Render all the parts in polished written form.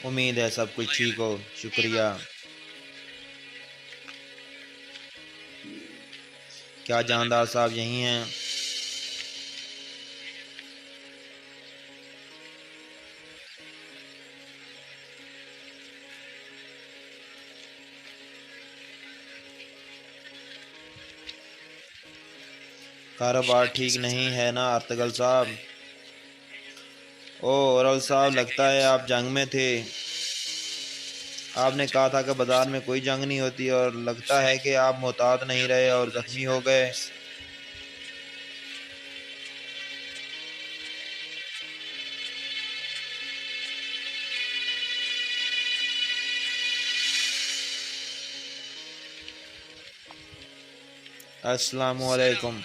उम्मीद है सब कुछ ठीक हो। शुक्रिया। क्या जानदार साहब यहीं हैं? कारोबार ठीक नहीं है ना अर्तगल साहब? ओ औरल साहब, लगता है आप जंग में थे। आपने कहा था कि बाजार में कोई जंग नहीं होती, और लगता है कि आप मोहतात नहीं रहे और जख्मी हो गए। अस्सलामुअलैकुम।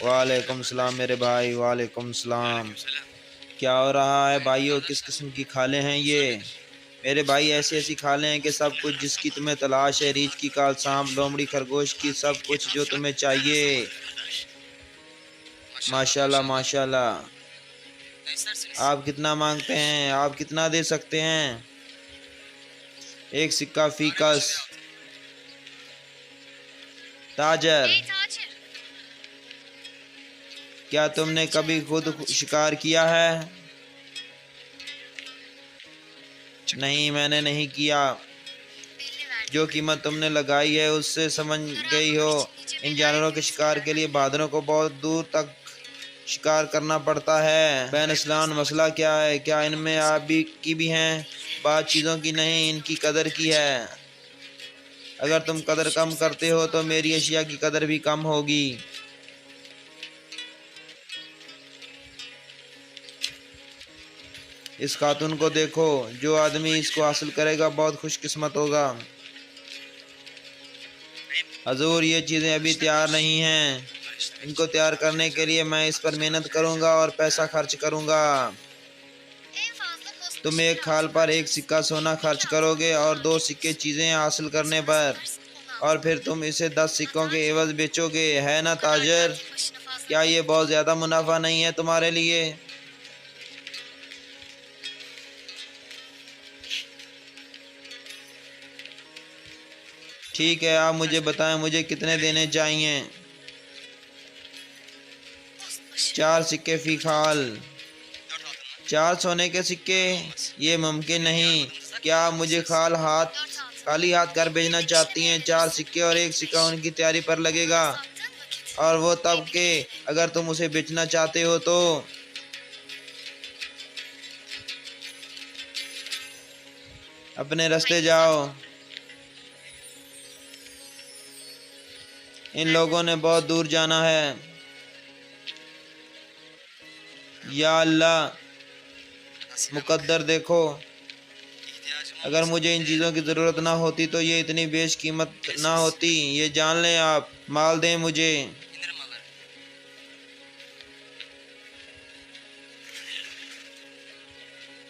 वालेकुम सलाम मेरे भाई, वालेकुम सलाम। क्या हो रहा है भाइयों? किस किस्म की खालें हैं ये? मेरे भाई ऐसी ऐसी खालें हैं कि सब कुछ जिसकी तुम्हें तलाश है, रीछ की काल, सांप, लोमड़ी, खरगोश की, सब कुछ जो तुम्हें चाहिए। माशाल्लाह माशाल्लाह। आप कितना मांगते हैं? आप कितना दे सकते हैं? एक सिक्का फीकस। ताजर, क्या तुमने कभी खुद शिकार किया है? नहीं, मैंने नहीं किया। जो कीमत तुमने लगाई है उससे समझ गई हो, इन जानवरों के शिकार के लिए बहादुरों को बहुत दूर तक शिकार करना पड़ता है। बैनस्लान, मसला क्या है? क्या इनमें आप भी की भी हैं? बात चीज़ों की नहीं, इनकी कदर की है। अगर तुम कदर कम करते हो तो मेरी अशिया की कदर भी कम होगी। इस खातून को देखो, जो आदमी इसको हासिल करेगा बहुत खुशकिस्मत होगा। हजूर, ये चीज़ें अभी तैयार नहीं हैं। इनको तैयार करने के लिए मैं इस पर मेहनत करूंगा और पैसा खर्च करूंगा। तुम एक खाल पर एक सिक्का सोना खर्च करोगे और 2 सिक्के चीज़ें हासिल करने पर, और फिर तुम इसे 10 सिक्कों के एवज बेचोगे, है ना ताजर? क्या ये बहुत ज़्यादा मुनाफा नहीं है तुम्हारे लिए? ठीक है, आप मुझे बताएं, मुझे कितने देने चाहिए? 4 सिक्के फी खाल। 4 सोने के सिक्के? ये मुमकिन नहीं। क्या आप मुझे खाली हाथ घर भेजना चाहती हैं? 4 सिक्के और एक सिक्का उनकी तैयारी पर लगेगा, और वो तब के अगर तुम उसे बेचना चाहते हो तो। अपने रास्ते जाओ। इन लोगों ने बहुत दूर जाना है। या अल्लाह, मुकद्दर देखो। अगर मुझे इन चीज़ों की ज़रूरत ना होती तो ये इतनी बेशकीमत ना होती। ये जान लें आप। माल दें मुझे।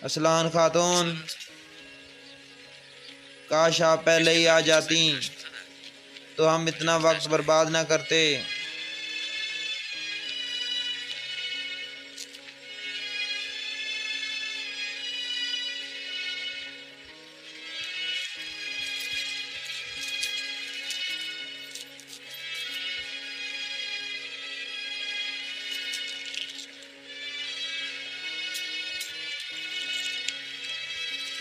असलान खातून, काश आप पहले ही आ जाती तो हम इतना वक्त बर्बाद ना करते।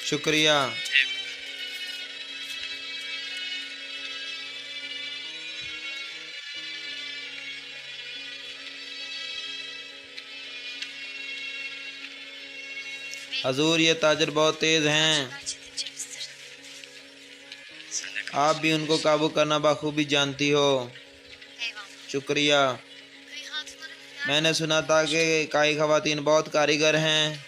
शुक्रिया। हजूर, ये ताजर बहुत तेज़ हैं। आप भी उनको काबू करना बखूबी जानती हो। शुक्रिया। मैंने सुना था कि काई ख़वातीन बहुत कारीगर हैं।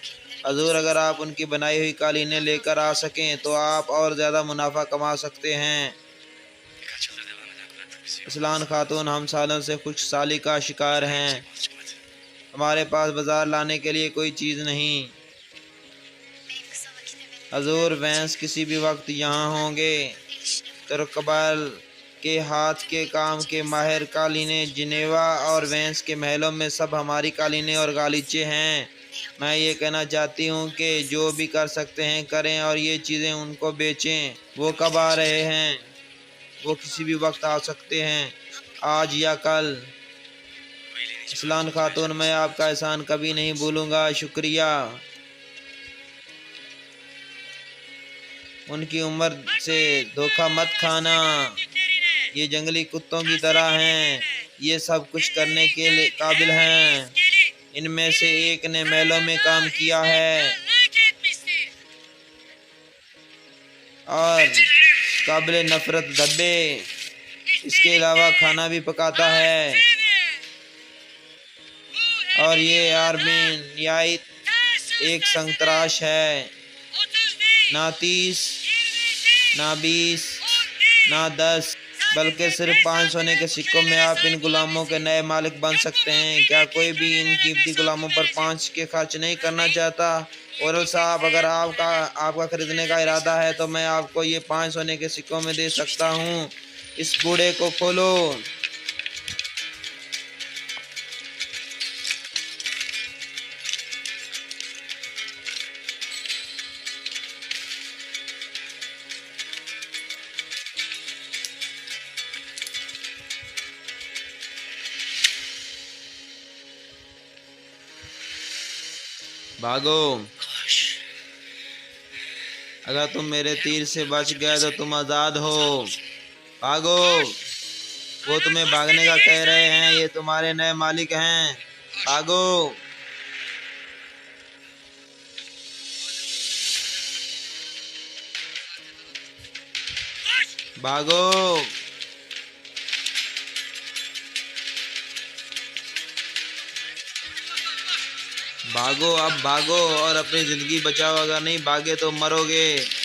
हजूर, अगर आप उनकी बनाई हुई कालीनें लेकर आ सकें तो आप और ज़्यादा मुनाफा कमा सकते हैं। असलान खातून, हम सालों से खुशहाली का शिकार हैं। हमारे पास बाजार लाने के लिए कोई चीज़ नहीं। हजूर, भैंस किसी भी वक्त यहाँ होंगे। तुर्कबाल के हाथ के काम के माहिर कालीने जिनेवा और वेंस के महलों में सब हमारी कालीने और गालीचे हैं। मैं ये कहना चाहती हूँ कि जो भी कर सकते हैं करें और ये चीज़ें उनको बेचें। वो कब आ रहे हैं? वो किसी भी वक्त आ सकते हैं, आज या कल। इस्लान खातून, मैं आपका एहसान कभी नहीं भूलूंगा, शुक्रिया। उनकी उम्र से धोखा मत खाना, ये जंगली कुत्तों की तरह हैं, ये सब कुछ करने के लिए काबिल हैं। इनमें से एक ने महलों में काम किया है और काबिल नफरत धब्बे, इसके अलावा खाना भी पकाता है। और ये आर्मीन याइत एक संतराश है, ना 30, ना 20, ना 10, बल्कि सिर्फ 5 सोने के सिक्कों में आप इन गुलामों के नए मालिक बन सकते हैं। क्या कोई भी इन कीमती गुलामों पर 5 के खर्च नहीं करना चाहता? औरल साहब, अगर आपका खरीदने का इरादा है तो मैं आपको ये 5 सोने के सिक्कों में दे सकता हूँ। इस बूढ़े को खोलो। भागो, अगर तुम मेरे तीर से बच गए तो तुम आज़ाद हो। भागो, वो तुम्हें भागने का कह रहे हैं, ये तुम्हारे नए मालिक हैं। भागो। भागो, भागो, अब भागो और अपनी जिंदगी बचाओ, अगर नहीं भागे तो मरोगे।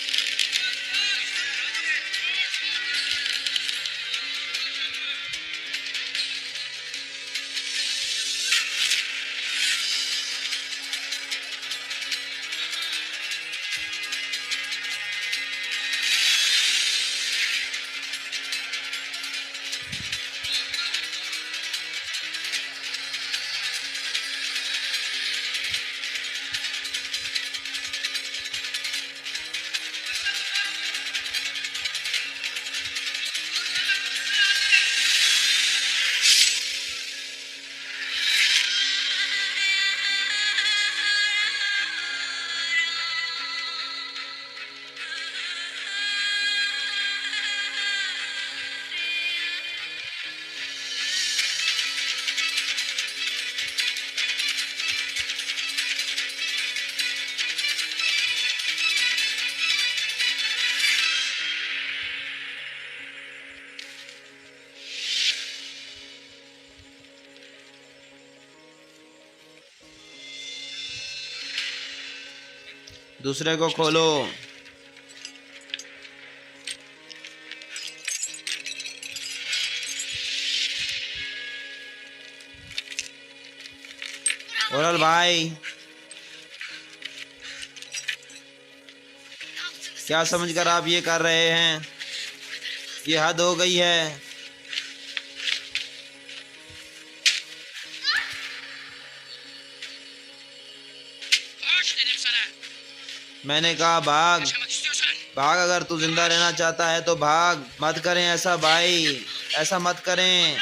दूसरे को खोलो। औरल भाई, क्या समझकर आप ये कर रहे हैं? ये हद हो गई है। मैंने कहा भाग, भाग, अगर तू जिंदा रहना चाहता है तो भाग। मत करें ऐसा भाई, ऐसा मत करें।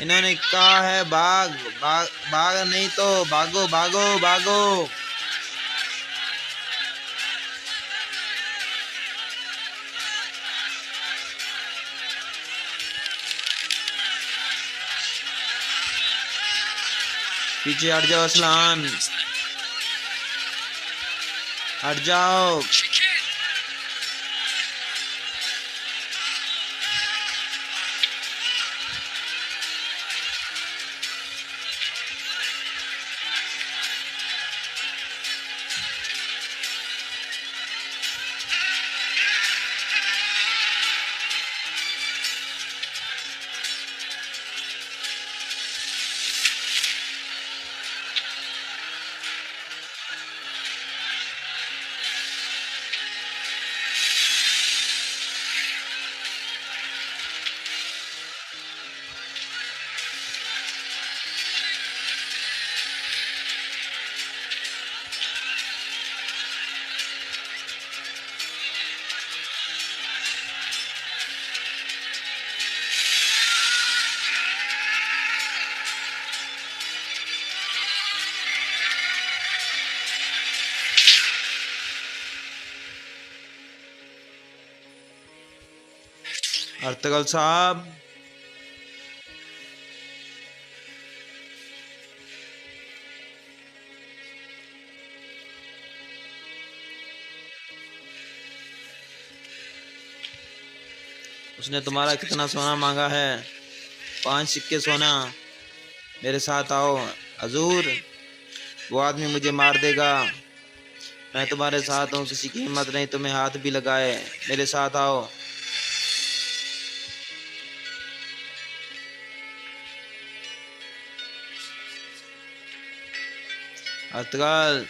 इन्होंने कहा है भाग, भाग, भाग, नहीं तो भागो, भागो, भागो। पीछे हट जाओ असलान, हट जाओ। अर्तगल साहब, उसने तुम्हारा कितना सोना मांगा है? 5 सिक्के सोना। मेरे साथ आओ। हजूर, वो आदमी मुझे मार देगा। मैं तुम्हारे साथ हूँ, किसी की हिम्मत नहीं तुम्हें हाथ भी लगाए। मेरे साथ आओ। अर्तगल,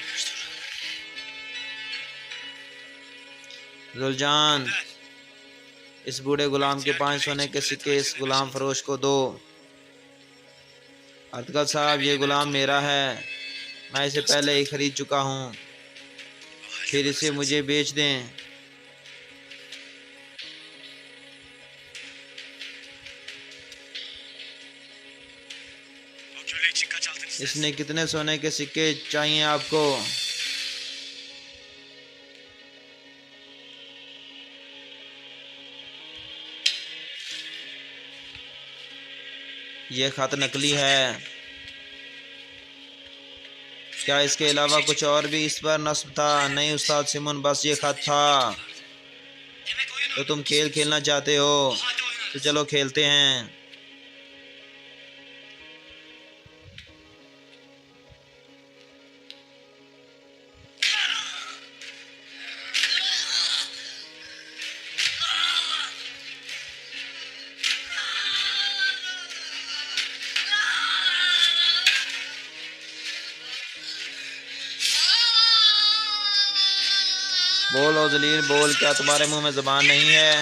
जुलजान, इस बूढ़े गुलाम के 5 सोने के सिक्के इस गुलाम फरोश को दो। अर्तगल साहब, ये गुलाम मेरा है, मैं इसे पहले ही खरीद चुका हूँ, फिर इसे मुझे बेच दें। इसने कितने सोने के सिक्के चाहिए आपको? यह खत नकली है। क्या इसके अलावा कुछ और भी इस पर नस्ब था? नहीं उस्ताद सिमोन, बस ये खत था। तो तुम खेल खेलना चाहते हो, तो चलो खेलते हैं। बोल ओ जलील, बोल, क्या तुम्हारे मुंह में ज़बान नहीं है?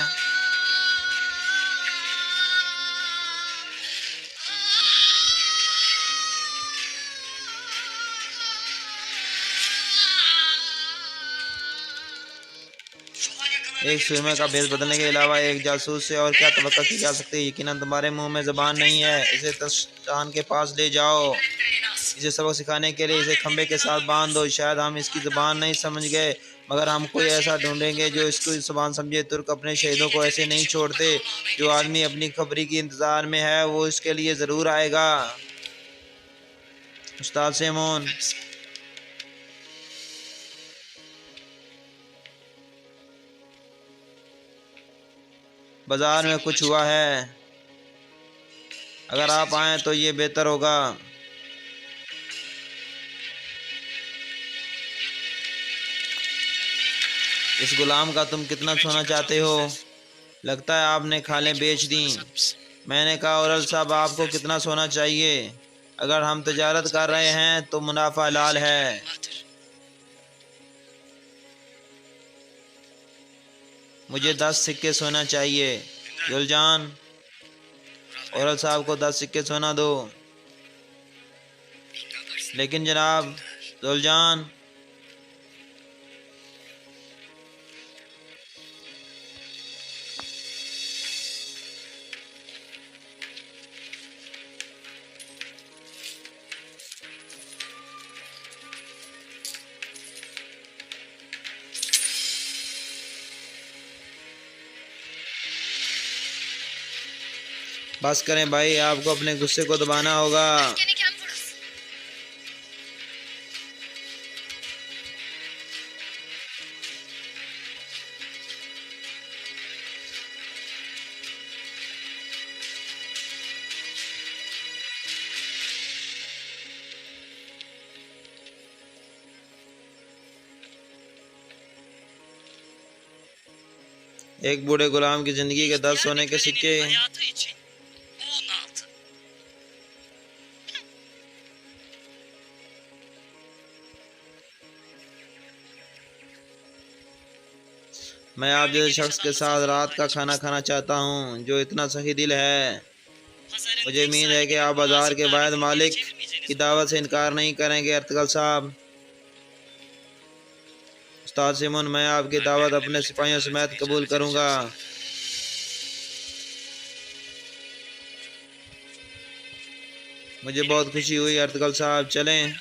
एक सुरमे का भेष बदलने के अलावा एक जासूस से और क्या तवक्का की जा सकती है? यकीनन तुम्हारे मुंह में ज़बान नहीं है। इसे तस्तान के पास ले जाओ। इसे सबक सिखाने के लिए इसे खंबे के साथ बांध दो। शायद हम इसकी ज़बान नहीं समझ गए, मगर हम कोई ऐसा ढूंढेंगे जो इसको ज़बान समझे। तुर्क अपने शहीदों को ऐसे नहीं छोड़ते। जो आदमी अपनी खबरी की इंतज़ार में है वो इसके लिए ज़रूर आएगा। उस्ताद सिमोन, बाजार में कुछ हुआ है, अगर आप आए तो ये बेहतर होगा। इस गुलाम का तुम कितना सोना चाहते हो? लगता है आपने खालें बेच दी। मैंने कहा, औरल साहब, आपको कितना सोना चाहिए? अगर हम तजारत कर रहे हैं तो मुनाफा हलाल है। मुझे 10 सिक्के सोना चाहिए। जुलजान, औरल साहब को 10 सिक्के सोना दो। लेकिन जनाब, जुलजान, बस करें भाई, आपको अपने गुस्से को दबाना होगा। एक बूढ़े गुलाम की जिंदगी के 10 सोने के सिक्के। मैं आप जैसे शख्स के साथ रात का खाना खाना चाहता हूँ जो इतना सही दिल है। मुझे उम्मीद है कि आप बाजार के वाहिद मालिक की दावत से इनकार नहीं करेंगे। अर्तगल साहब, उस्ताद सिमोन, मैं आपकी दावत अपने सिपाहियों समेत कबूल करूँगा। मुझे बहुत खुशी हुई। अर्तगल साहब, चलें।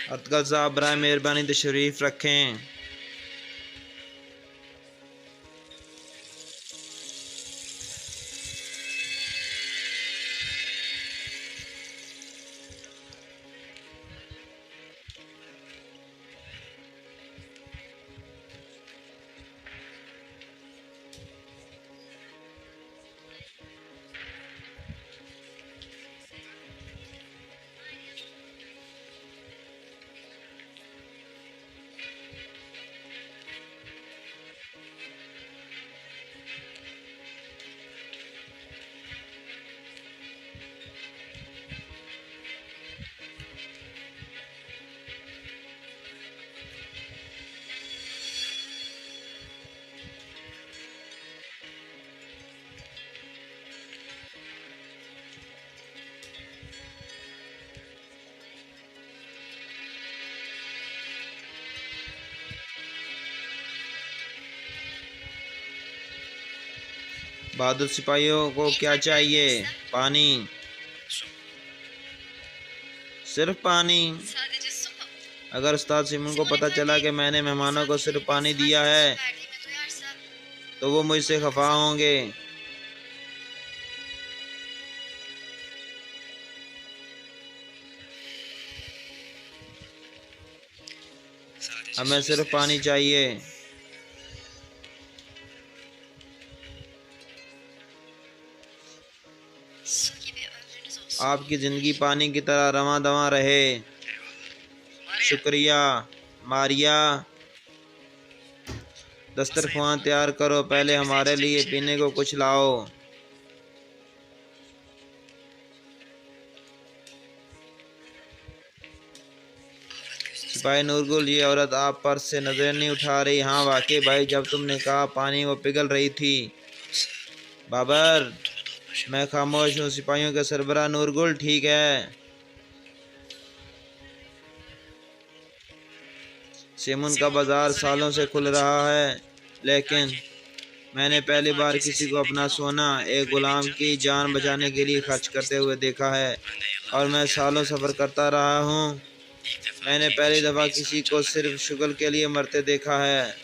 अतगल साहब बराए मेहरबानी तशरीफ़ रखें। बहादुर सिपाहियों को क्या चाहिए? पानी, सिर्फ पानी। अगर उस्ताद सिमोन को पता चला कि मैंने मेहमानों को सिर्फ पानी दिया है तो वो मुझसे खफा होंगे। हमें सिर्फ पानी चाहिए। आपकी ज़िंदगी पानी की तरह रवां दवां रहे। शुक्रिया। मारिया, दस्तरख्वान तैयार करो, पहले हमारे लिए पीने को कुछ लाओ। सिपाही नूरगुल, ये औरत आप पर से नजर नहीं उठा रही। हाँ वाकई भाई, जब तुमने कहा पानी वो पिघल रही थी। बाबर, मैं खामोश हूँ। सिपाहियों के सरबराह नूरगुल, ठीक है। सिमोन का बाजार सालों से खुल रहा है, लेकिन मैंने पहली बार किसी को अपना सोना एक गुलाम की जान बचाने के लिए खर्च करते हुए देखा है। और मैं सालों सफ़र करता रहा हूँ, मैंने पहली दफ़ा किसी को सिर्फ शुगल के लिए मरते देखा है।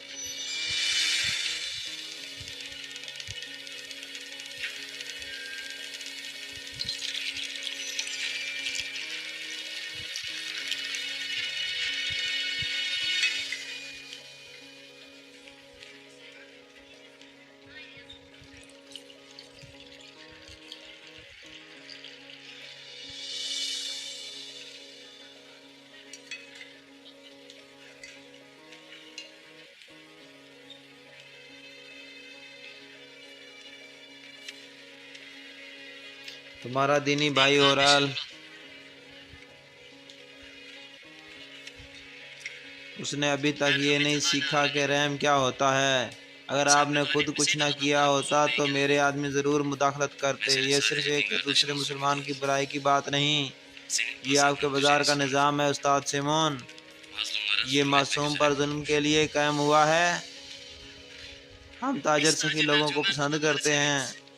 तुम्हारा दीनी भाई ओराल, उसने अभी तक ये नहीं सीखा कि रहम क्या होता है। अगर आपने खुद कुछ ना किया होता तो मेरे आदमी ज़रूर मुदाखलत करते। ये सिर्फ एक दूसरे मुसलमान की बुराई की बात नहीं, ये आपके बाजार का निज़ाम है उस्ताद सिमोन। ये मासूम पर जुल्म के लिए कायम हुआ है। हम ताजर सखी लोगों को पसंद करते हैं।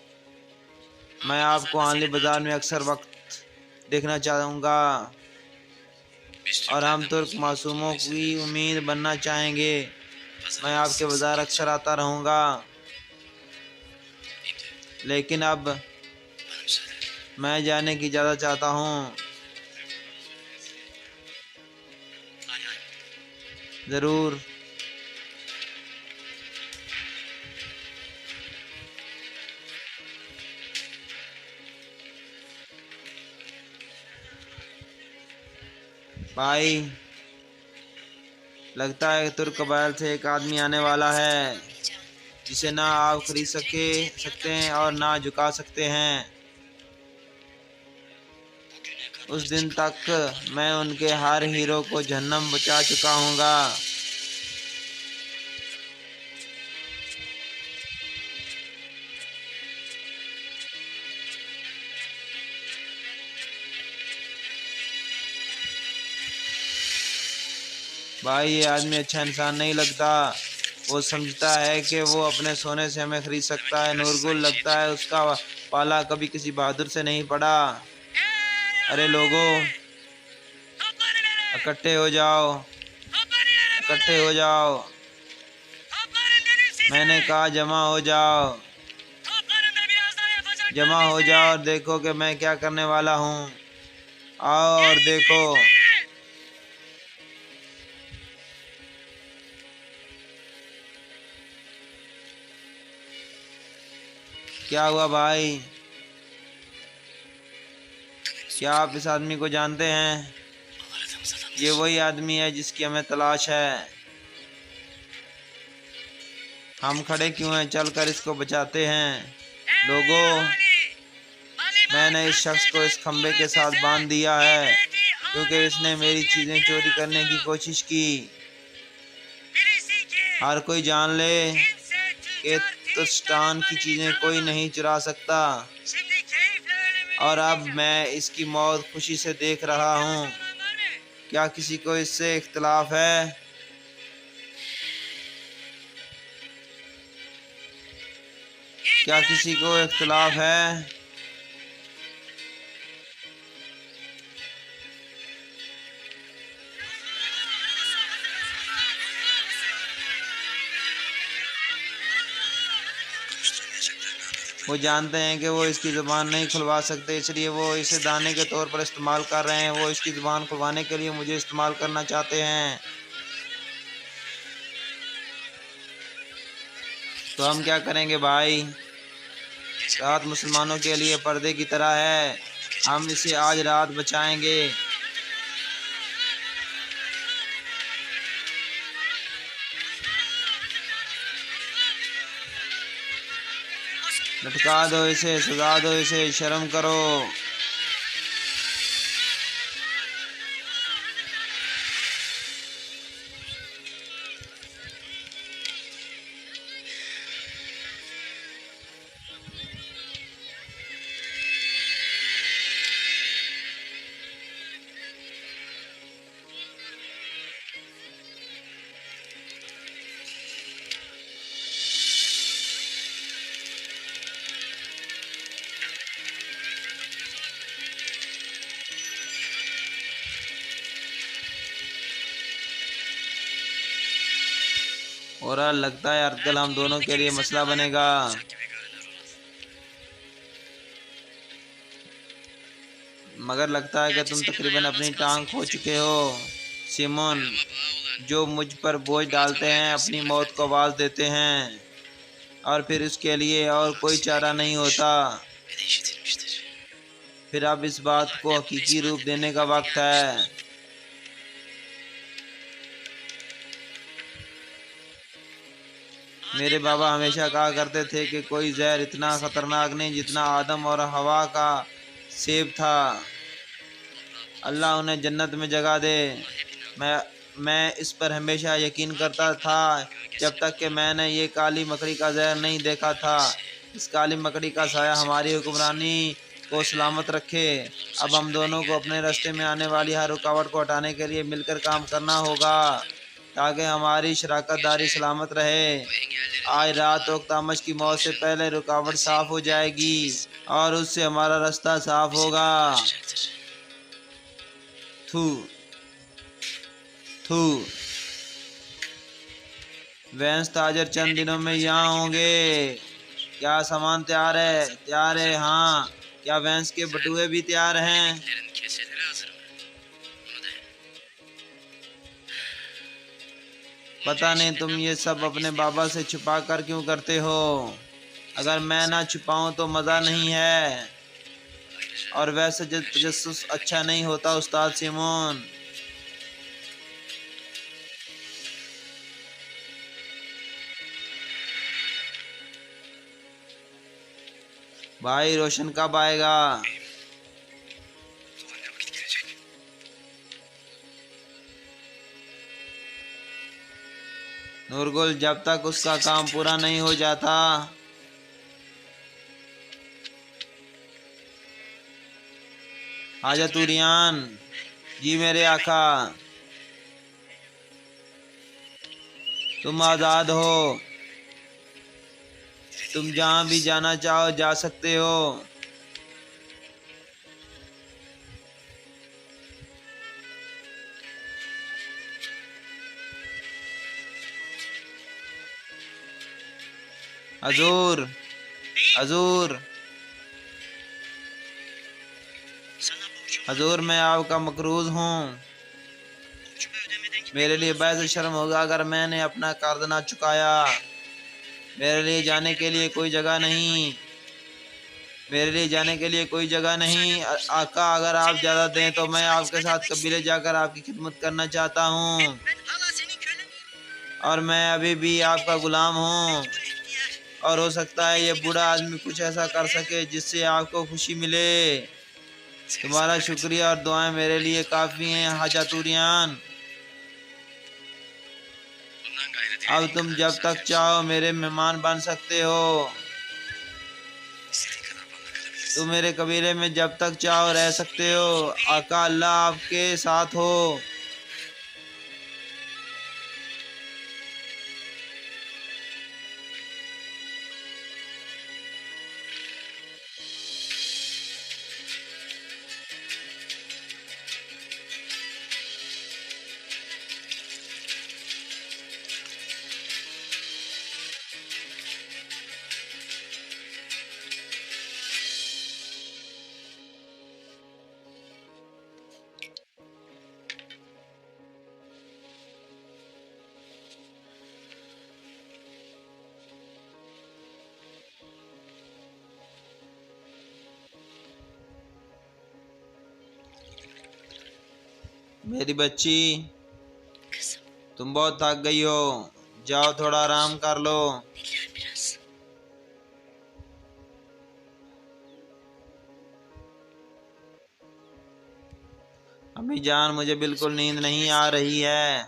मैं आपको आनली बाजार में अक्सर वक्त देखना चाहूँगा और हम तुर्क मासूमों की उम्मीद बनना चाहेंगे। मैं आपके बाजार अक्सर आता रहूँगा, लेकिन अब मैं जाने की इजाज़त चाहता हूँ। ज़रूर। भाई, लगता है तुर्क कबाइल से एक आदमी आने वाला है जिसे ना आप खरीद सकते हैं और ना झुका सकते हैं। उस दिन तक मैं उनके हर हीरो को जहन्नम बचा चुका हूँगा। भाई, ये आदमी अच्छा इंसान नहीं लगता। वो समझता है कि वो अपने सोने से हमें खरीद सकता है। नूरगुल, लगता है उसका पाला कभी किसी बहादुर से नहीं पड़ा। अरे लोगों, इकट्ठे हो जाओ, इकट्ठे हो जाओ। मैंने कहा जमा हो जाओ, जमा हो जाओ और देखो कि मैं क्या करने वाला हूँ। आओ और देखो। क्या हुआ भाई? क्या आप इस आदमी को जानते हैं? ये वही आदमी है जिसकी हमें तलाश है। हम खड़े क्यों हैं? चलकर इसको बचाते हैं। लोगों, मैंने इस शख्स को इस खंबे के साथ बांध दिया है क्योंकि इसने मेरी चीजें चोरी करने की कोशिश की। हर कोई जान ले कि तुस्तान की चीजें कोई नहीं चुरा सकता। और अब मैं इसकी मौत खुशी से देख रहा हूँ। क्या किसी को इससे इख्तिलाफ है? क्या किसी को इख्तिलाफ है? वो जानते हैं कि वो इसकी ज़ुबान नहीं खुलवा सकते, इसलिए वो इसे दाने के तौर पर इस्तेमाल कर रहे हैं। वो इसकी ज़ुबान खुलवाने के लिए मुझे इस्तेमाल करना चाहते हैं। तो हम क्या करेंगे भाई? रात मुसलमानों के लिए पर्दे की तरह है। हम इसे आज रात बचाएंगे। लटका दो इसे, सजा दो इसे, शर्म करो। और लगता है अरकल हम दोनों के लिए मसला बनेगा। मगर लगता है कि तुम तकरीबन अपनी टांग खो चुके हो। सिमोन, जो मुझ पर बोझ डालते हैं अपनी मौत को आवाज़ देते हैं और फिर उसके लिए और कोई चारा नहीं होता। फिर अब इस बात को हकीकी रूप देने का वक्त है। मेरे बाबा हमेशा कहा करते थे कि कोई जहर इतना खतरनाक नहीं जितना आदम और हवा का सेब था। अल्लाह उन्हें जन्नत में जगह दे। मैं इस पर हमेशा यकीन करता था जब तक कि मैंने ये काली मकड़ी का जहर नहीं देखा था। इस काली मकड़ी का साया हमारी हुक्मरानी को सलामत रखे। अब हम दोनों को अपने रास्ते में आने वाली हर रुकावट को हटाने के लिए मिलकर काम करना होगा ताकि हमारी शराकत दारी सलामत रहे। आज रात ओक्तामश की मौत से पहले रुकावट साफ हो जाएगी और उससे हमारा रास्ता साफ होगा। थू थू। वैंस ताजर चंद दिनों में यहाँ होंगे। क्या सामान तैयार है? तैयार है, हाँ। क्या वैंस के बटुए भी तैयार हैं? पता नहीं तुम ये सब अपने बाबा से छुपा कर क्यों करते हो। अगर मैं ना छुपाऊं तो मज़ा नहीं है और वैसे तजस्सुस अच्छा नहीं होता उस्ताद सिमोन। भाई रोशन कब आएगा? नूरगुल, जब तक उसका काम पूरा नहीं हो जाता। आजा तुरियान। जी मेरे आका। तुम आज़ाद हो। तुम जहाँ भी जाना चाहो जा सकते हो। हजूर, हजूर, हजूर, मैं आपका मकरूज हूँ। मेरे लिए बेहद शर्म होगा अगर मैंने अपना कर्ज ना चुकाया। मेरे लिए जाने के लिए कोई जगह नहीं। मेरे लिए जाने के लिए कोई जगह नहीं। आका, अगर आप ज़्यादा दें तो मैं आपके साथ कबीले जाकर आपकी खिदमत करना चाहता हूँ। और मैं अभी भी आपका गुलाम हूँ। और हो सकता है ये बूढ़ा आदमी कुछ ऐसा कर सके जिससे आपको खुशी मिले। तुम्हारा शुक्रिया और दुआएं मेरे लिए काफ़ी हैं हाजातुरियान। अब तुम जब तक चाहो मेरे मेहमान बन सकते हो। तुम मेरे कबीले में जब तक चाहो रह सकते हो। आका, अल्लाह आपके साथ हो। मेरी बच्ची, तुम बहुत थक गई हो। जाओ थोड़ा आराम कर लो। अम्मी जान, मुझे बिल्कुल नींद नहीं आ रही है।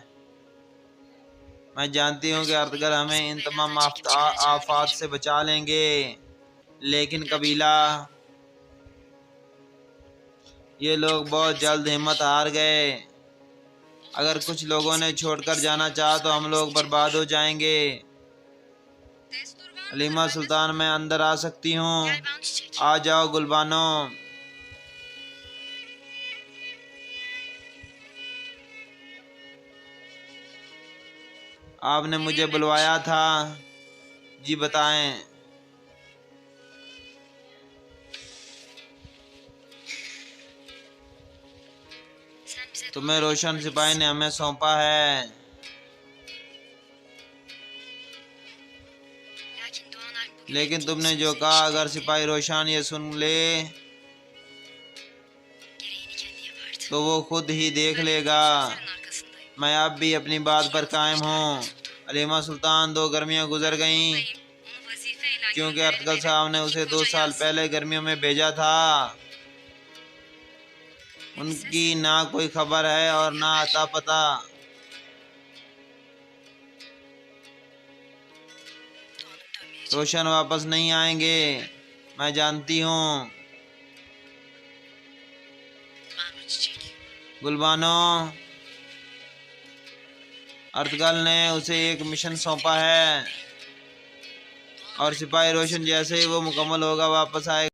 मैं जानती हूँ कि अर्तगल हमें इन तमाम आफात से बचा लेंगे, लेकिन कबीला, ये लोग बहुत जल्द हिम्मत हार गए। अगर कुछ लोगों ने छोड़कर जाना चाहा तो हम लोग बर्बाद हो जाएंगे। हलीमा सुल्तान, मैं अंदर आ सकती हूँ? आ जाओ गुलबानो। आपने मुझे बुलवाया था। जी बताएं। तुम्हें रोशन सिपाही ने हमें सौंपा है। लेकिन तुमने जो कहा, अगर सिपाही रोशन ये सुन ले तो वो खुद ही देख लेगा। मैं अब भी अपनी बात पर कायम हूँ। हलीमा सुल्तान 2 गर्मियाँ गुजर गईं क्योंकि अर्तगल साहब ने उसे 2 साल पहले गर्मियों में भेजा था। उनकी ना कोई खबर है और ना अता पता। रोशन वापस नहीं आएंगे, मैं जानती हूँ। गुलबानो, अर्तगल ने उसे एक मिशन सौंपा है और सिपाही रोशन जैसे ही वो मुकम्मल होगा वापस आएगा।